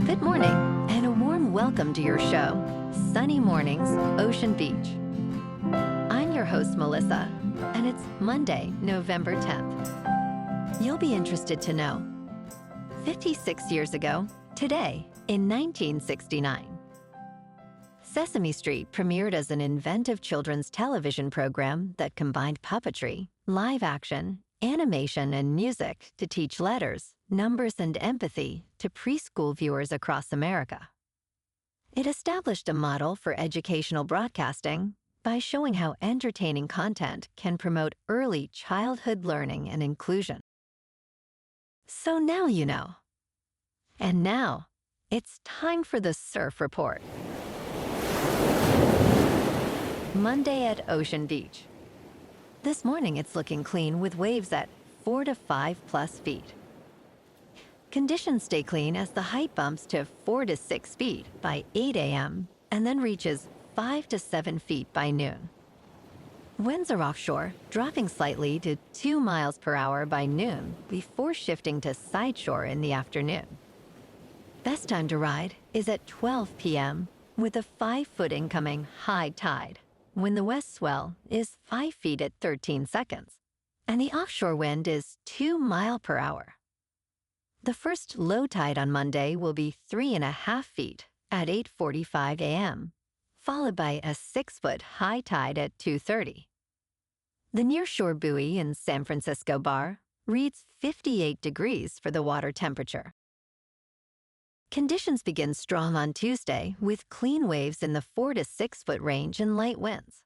Good morning, and a warm welcome to your show, Sunny Mornings, Ocean Beach. I'm your host, Melissa, and it's Monday, November 10th. You'll be interested to know, 56 years ago, today, in 1969, Sesame Street premiered as an inventive children's television program that combined puppetry, live action, animation, and music to teach letters, numbers, and empathy to preschool viewers across America. It established a model for educational broadcasting by showing how entertaining content can promote early childhood learning and inclusion. So now you know. And now, it's time for the Surf Report. Monday at Ocean Beach. This morning it's looking clean with waves at 4 to 5+ feet. Conditions stay clean as the height bumps to 4 to 6 feet by 8 a.m. and then reaches 5 to 7 feet by noon. Winds are offshore, dropping slightly to 2 miles per hour by noon before shifting to sideshore in the afternoon. Best time to ride is at 12 p.m. with a 5-foot incoming high tide, when the west swell is 5 feet at 13 seconds, and the offshore wind is 2 miles per hour. The first low tide on Monday will be 3.5 feet at 8:45 a.m., followed by a 6-foot high tide at 2:30. The nearshore buoy in San Francisco Bar reads 58 degrees for the water temperature. Conditions begin strong on Tuesday with clean waves in the 4 to 6 foot range and light winds.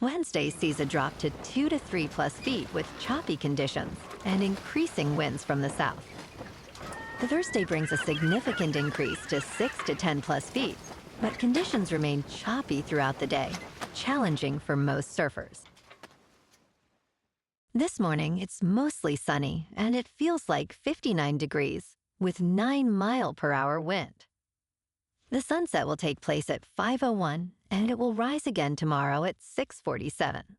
Wednesday sees a drop to 2 to 3+ feet with choppy conditions and increasing winds from the south. The Thursday brings a significant increase to 6 to 10+ feet, but conditions remain choppy throughout the day, challenging for most surfers. This morning, it's mostly sunny, and it feels like 59 degrees with 9 mile per hour wind. The sunset will take place at 5:01, and it will rise again tomorrow at 6:47.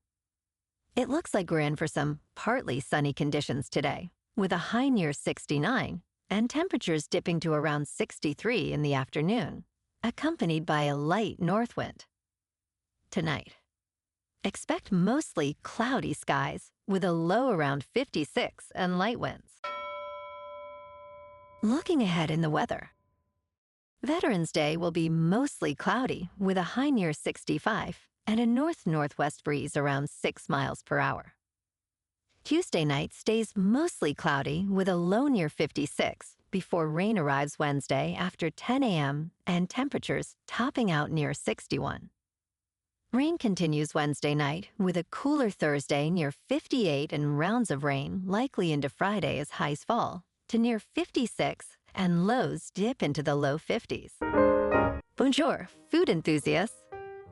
It looks like we're in for some partly sunny conditions today, with a high near 69 and temperatures dipping to around 63 in the afternoon, accompanied by a light north wind. Tonight, expect mostly cloudy skies with a low around 56 and light winds. Looking ahead in the weather, Veterans Day will be mostly cloudy with a high near 65 and a north-northwest breeze around 6 miles per hour. Tuesday night stays mostly cloudy with a low near 56 before rain arrives Wednesday after 10 a.m. and temperatures topping out near 61. Rain continues Wednesday night with a cooler Thursday near 58 and rounds of rain likely into Friday as highs fall to near 56 and lows dip into the low 50s. Bonjour, food enthusiasts.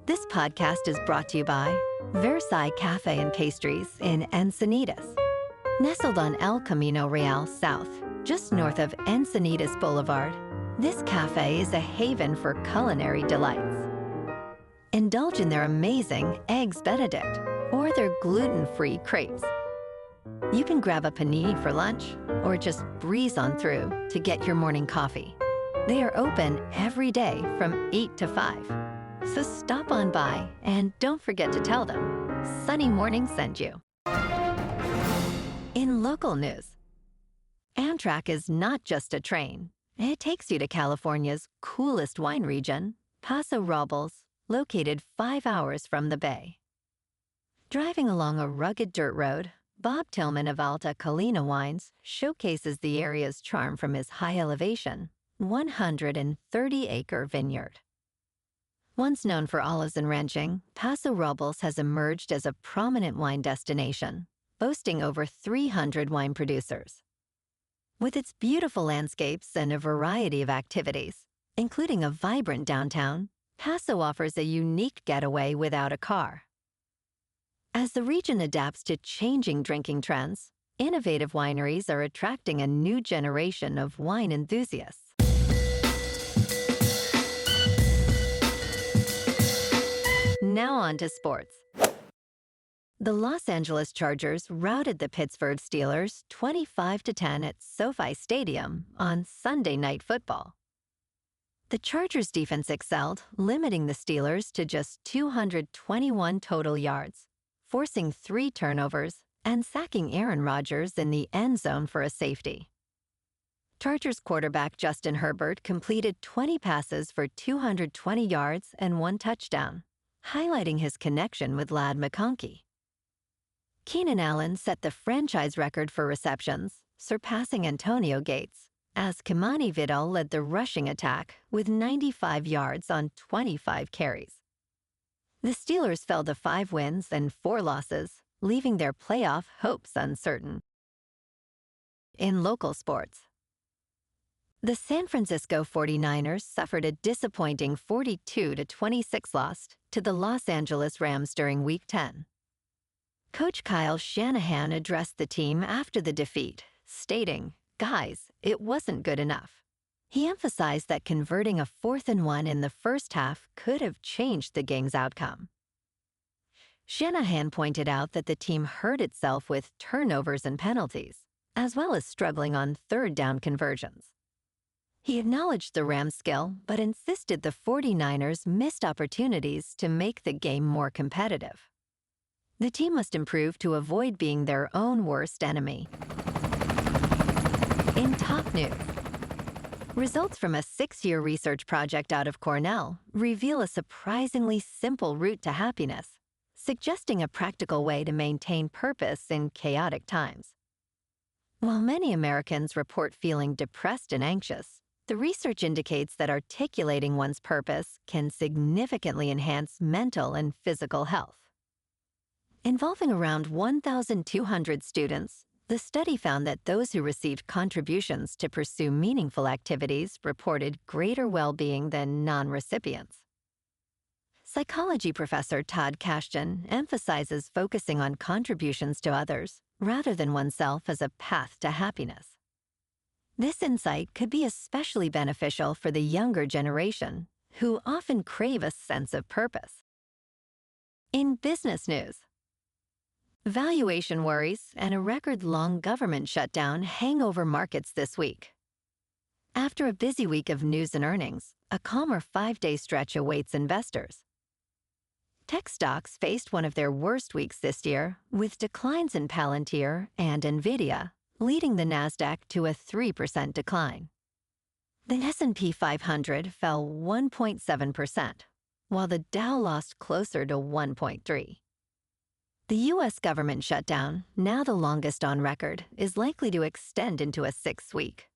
This podcast is brought to you by Versailles Cafe and Pastries in Encinitas. Nestled on El Camino Real South, just north of Encinitas Boulevard, this cafe is a haven for culinary delights. Indulge in their amazing Eggs Benedict or their gluten-free crepes. You can grab a panini for lunch or just breeze on through to get your morning coffee. They are open every day from 8 to 5. So stop on by and don't forget to tell them Sunny Morning sent you. In local news, Amtrak is not just a train. It takes you to California's coolest wine region, Paso Robles, located 5 hours from the bay. Driving along a rugged dirt road, Bob Tillman of Alta Colina Wines showcases the area's charm from his high-elevation, 130-acre vineyard. Once known for olives and ranching, Paso Robles has emerged as a prominent wine destination, boasting over 300 wine producers. With its beautiful landscapes and a variety of activities, including a vibrant downtown, Paso offers a unique getaway without a car. As the region adapts to changing drinking trends, innovative wineries are attracting a new generation of wine enthusiasts. Now on to sports. The Los Angeles Chargers routed the Pittsburgh Steelers 25-10 at SoFi Stadium on Sunday Night Football, The Chargers' defense excelled, limiting the Steelers to just 221 total yards, forcing 3 turnovers and sacking Aaron Rodgers in the end zone for a safety. Chargers quarterback Justin Herbert completed 20 passes for 220 yards and 1 touchdown, highlighting his connection with Ladd McConkey. Keenan Allen set the franchise record for receptions, surpassing Antonio Gates, as Kimani Vidal led the rushing attack with 95 yards on 25 carries. The Steelers fell to 5 wins and 4 losses, leaving their playoff hopes uncertain. In local sports, the San Francisco 49ers suffered a disappointing 42-26 loss to the Los Angeles Rams during Week 10. Coach Kyle Shanahan addressed the team after the defeat, stating, "Guys, it wasn't good enough." He emphasized that converting a 4th and 1 in the first half could have changed the game's outcome. Shanahan pointed out that the team hurt itself with turnovers and penalties, as well as struggling on 3rd down conversions. He acknowledged the Rams' skill, but insisted the 49ers missed opportunities to make the game more competitive. The team must improve to avoid being their own worst enemy. In top news, results from a 6-year research project out of Cornell reveal a surprisingly simple route to happiness, suggesting a practical way to maintain purpose in chaotic times. While many Americans report feeling depressed and anxious, the research indicates that articulating one's purpose can significantly enhance mental and physical health. Involving around 1,200 students, the study found that those who received contributions to pursue meaningful activities reported greater well-being than non-recipients. Psychology professor Todd Kashdan emphasizes focusing on contributions to others rather than oneself as a path to happiness. This insight could be especially beneficial for the younger generation, who often crave a sense of purpose. In business news, valuation worries and a record-long government shutdown hang over markets this week. After a busy week of news and earnings, a calmer 5-day stretch awaits investors. Tech stocks faced one of their worst weeks this year, with declines in Palantir and Nvidia, leading the Nasdaq to a 3% decline. The S&P 500 fell 1.7%, while the Dow lost closer to 1.3%. The U.S. government shutdown, now the longest on record, is likely to extend into a 6th week.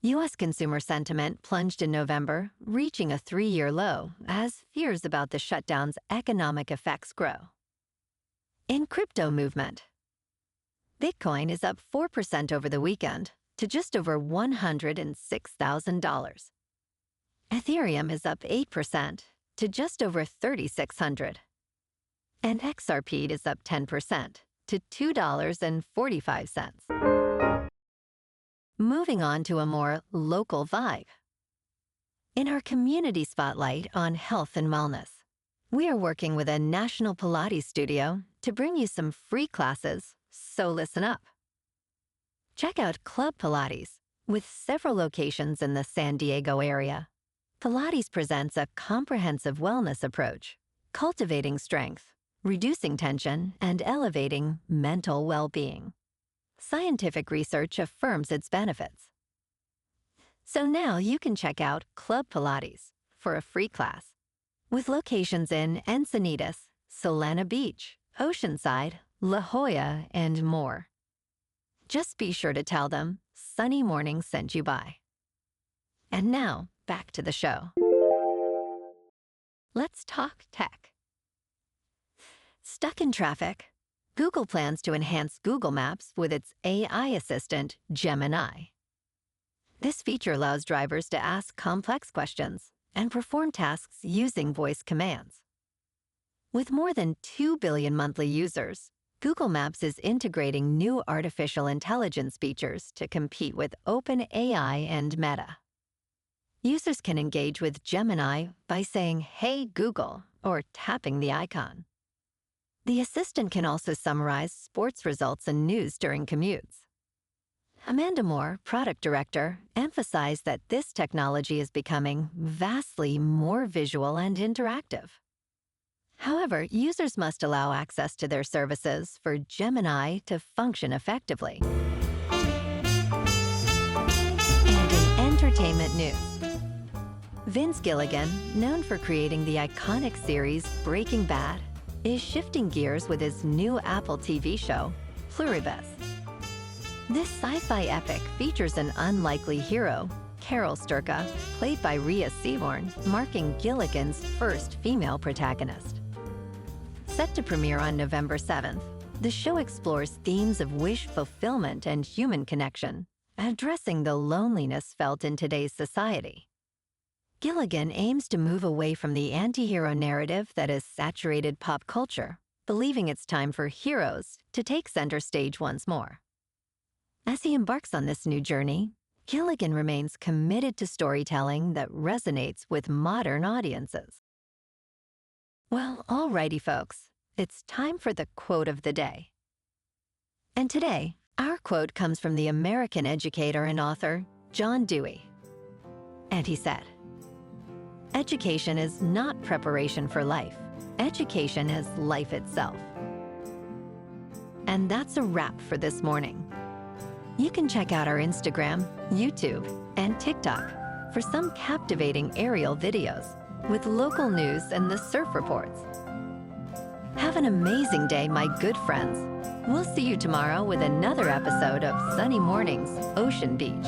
U.S. consumer sentiment plunged in November, reaching a 3-year low as fears about the shutdown's economic effects grow. In crypto movement, Bitcoin is up 4% over the weekend to just over $106,000. Ethereum is up 8% to just over $3,600. And XRP is up 10% to $2.45. Moving on to a more local vibe. In our community spotlight on health and wellness, we are working with a national Pilates studio to bring you some free classes, so listen up. Check out Club Pilates, with several locations in the San Diego area. Pilates presents a comprehensive wellness approach, cultivating strength, reducing tension, and elevating mental well-being. Scientific research affirms its benefits. So now you can check out Club Pilates for a free class, with locations in Encinitas, Solana Beach, Oceanside, La Jolla, and more. Just be sure to tell them Sunny Morning sent you by. And now, back to the show. Let's talk tech. Stuck in traffic? Google plans to enhance Google Maps with its AI assistant, Gemini. This feature allows drivers to ask complex questions and perform tasks using voice commands. With more than 2 billion monthly users, Google Maps is integrating new artificial intelligence features to compete with OpenAI and Meta. Users can engage with Gemini by saying, "Hey Google," or tapping the icon. The assistant can also summarize sports results and news during commutes. Amanda Moore, product director, emphasized that this technology is becoming vastly more visual and interactive. However, users must allow access to their services for Gemini to function effectively. And in entertainment news, Vince Gilligan, known for creating the iconic series Breaking Bad, is shifting gears with his new Apple TV show, Pluribus. This sci-fi epic features an unlikely hero, Carol Sturka, played by Rhea Seehorn, marking Gilligan's first female protagonist. Set to premiere on November 7th, the show explores themes of wish fulfillment and human connection, addressing the loneliness felt in today's society. Gilligan aims to move away from the anti-hero narrative that has saturated pop culture, believing it's time for heroes to take center stage once more. As he embarks on this new journey, Gilligan remains committed to storytelling that resonates with modern audiences. Well, alrighty folks, it's time for the quote of the day. And today, our quote comes from the American educator and author, John Dewey. And he said, "Education is not preparation for life. Education is life itself." And that's a wrap for this morning. You can check out our Instagram, YouTube, and TikTok for some captivating aerial videos with local news and the surf reports. Have an amazing day, my good friends. We'll see you tomorrow with another episode of Sunny Mornings, Ocean Beach.